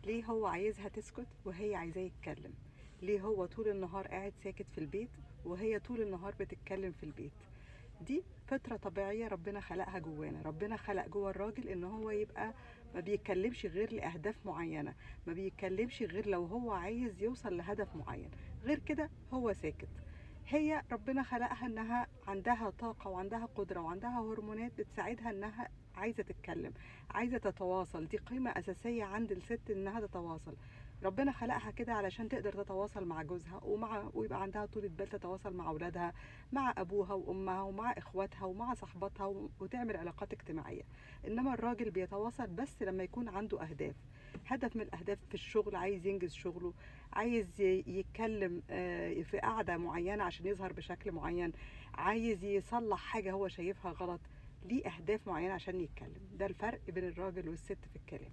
ليه هو عايزها تسكت وهي عايزاه يتكلم؟ ليه هو طول النهار قاعد ساكت في البيت وهي طول النهار بتتكلم في البيت؟ دي فطرة طبيعية ربنا خلقها جوانا. ربنا خلق جوا الراجل ان هو يبقى ما بيتكلمش غير لأهداف معينة، ما بيتكلمش غير لو هو عايز يوصل لهدف معين، غير كده هو ساكت. هي ربنا خلقها انها عندها طاقة وعندها قدرة وعندها هرمونات بتساعدها انها عايزة تتكلم، عايزة تتواصل. دي قيمة أساسية عند الست انها تتواصل. ربنا خلقها كده علشان تقدر تتواصل مع جوزها ويبقى عندها طولة بال تتواصل مع أولادها، مع أبوها وأمها ومع إخواتها ومع صحباتها وتعمل علاقات اجتماعية. إنما الراجل بيتواصل بس لما يكون عنده أهداف. هدف من الأهداف في الشغل، عايز ينجز شغله، عايز يتكلم في قعدة معينة عشان يظهر بشكل معين، عايز يصلح حاجة هو شايفها غلط، ليه أهداف معينة عشان يتكلم. ده الفرق بين الراجل والست في الكلام.